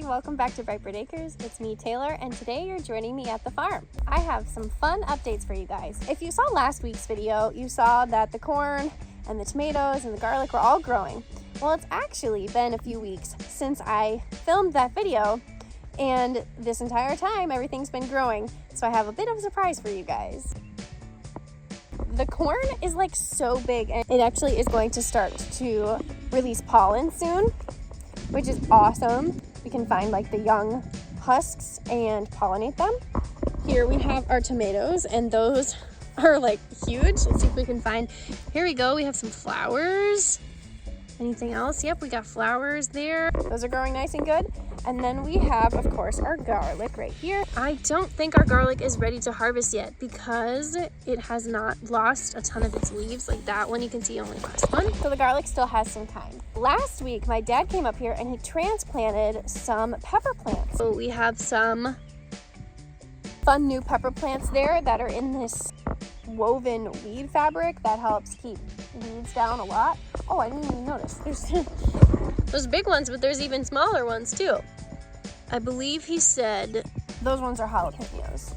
welcome back to Brightbird Acres. It's me, Taylor, and today you're joining me at the farm. I have some fun updates for you guys. If you saw last week's video, you saw that the corn and the tomatoes and the garlic were all growing. Well, it's actually been a few weeks since I filmed that video, and this entire time everything's been growing, so I have a bit of a surprise for you guys. The corn is like so big, and it actually is going to start to release pollen soon, which is awesome. We can find like the young husks and pollinate them. Here we have our tomatoes, and those are like huge. Let's see if we can find, here we go, we have some flowers. Anything else? Yep, we got flowers there. Those are growing nice and good. And then we have, of course, our garlic right here. I don't think our garlic is ready to harvest yet because it has not lost a ton of its leaves. Like that one, you can see only lost one. So the garlic still has some time. Last week, my dad came up here and he transplanted some pepper plants. So we have some fun new pepper plants there that are in this woven weed fabric that helps keep weeds down a lot. Oh, I didn't even notice. There's big ones, but there's even smaller ones too. I believe he said those ones are jalapenos.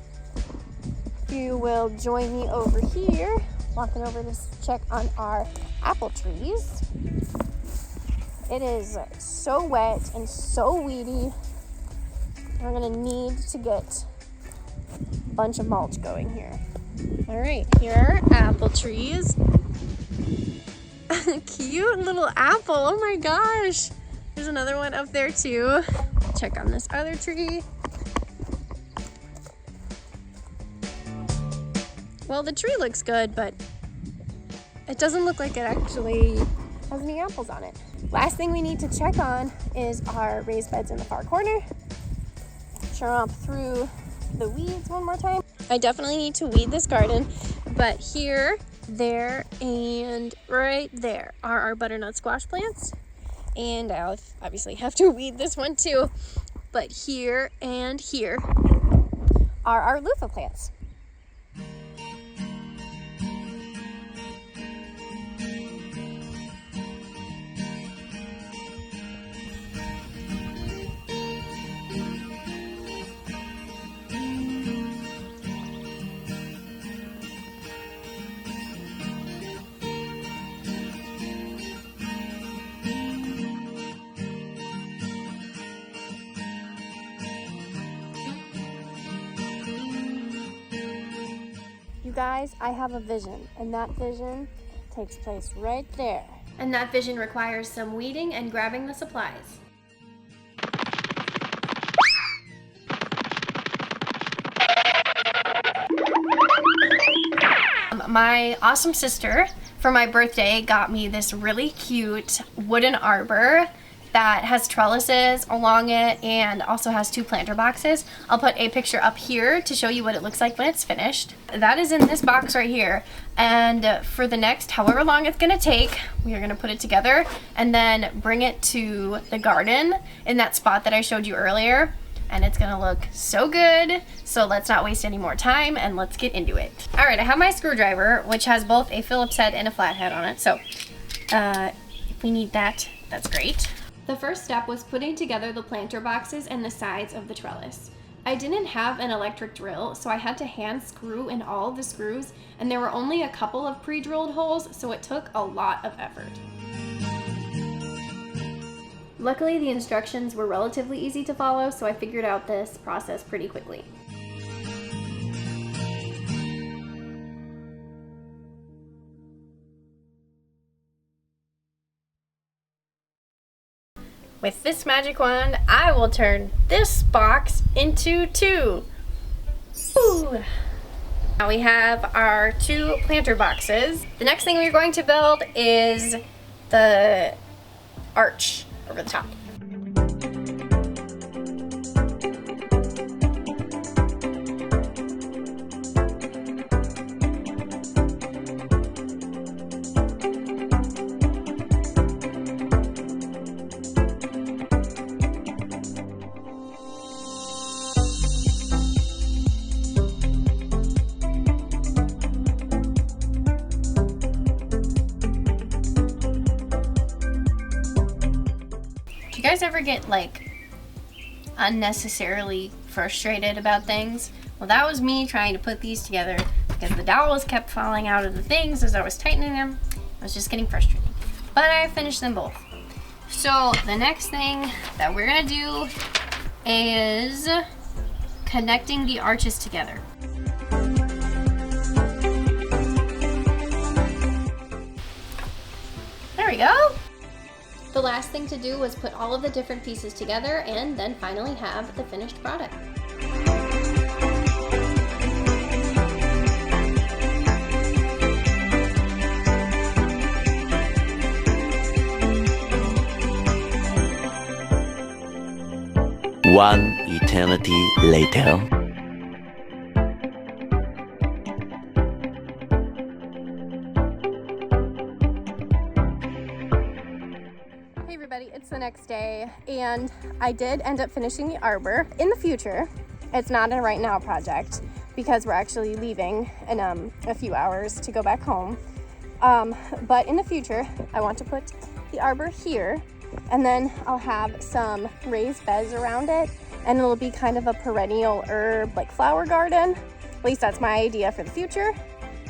You will join me over here, walking over to check on our apple trees. It is so wet and so weedy. We're gonna need to get a bunch of mulch going here. All right, here are our apple trees. Cute little apple, oh my gosh. There's another one up there too. Check on this other tree. Well, the tree looks good, but it doesn't look like it actually has any apples on it. Last thing we need to check on is our raised beds in the far corner. Chomp through the weeds one more time. I definitely need to weed this garden, but here, there, and right there are our butternut squash plants. And I'll obviously have to weed this one too. But here and here are our loofah plants. You guys, I have a vision, and that vision takes place right there. And that vision requires some weeding and grabbing the supplies. My awesome sister, for my birthday, got me this really cute wooden arbor that has trellises along it and also has 2 planter boxes. I'll put a picture up here to show you what it looks like when it's finished. That is in this box right here, and for the next however long it's gonna take, we are gonna put it together and then bring it to the garden in that spot that I showed you earlier, and it's gonna look so good. So let's not waste any more time and let's get into it. All right, I have my screwdriver, which has both a Phillips head and a flathead on it, so if we need that, that's great. The first step was putting together the planter boxes and the sides of the trellis. I didn't have an electric drill, so I had to hand screw in all the screws, and there were only a couple of pre-drilled holes, so it took a lot of effort. Luckily, the instructions were relatively easy to follow, so I figured out this process pretty quickly. With this magic wand, I will turn this box into 2. Ooh. Now we have our 2 planter boxes. The next thing we're going to build is the arch over the top. Do you guys ever get like unnecessarily frustrated about things. Well, that was me trying to put these together because the dowels kept falling out of the things as I was tightening them. I was just getting frustrated. But I finished them both. So the next thing that we're gonna do is connecting the arches together. There we go. The last thing to do was put all of the different pieces together and then finally have the finished product. One eternity later. Hey everybody, it's the next day and I did end up finishing the arbor. In the future, it's not a right now project because we're actually leaving in a few hours to go back home. But in the future, I want to put the arbor here, and then I'll have some raised beds around it, and it'll be kind of a perennial herb like flower garden. At least that's my idea for the future,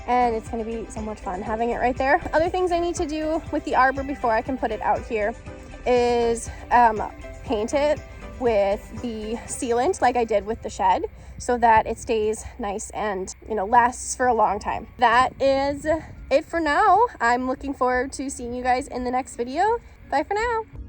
and it's going to be so much fun having it right there. Other things I need to do with the arbor before I can put it out here is paint it with the sealant like I did with the shed so that it stays nice and, you know, lasts for a long time. That is it for now. I'm looking forward to seeing you guys in the next video. Bye for now.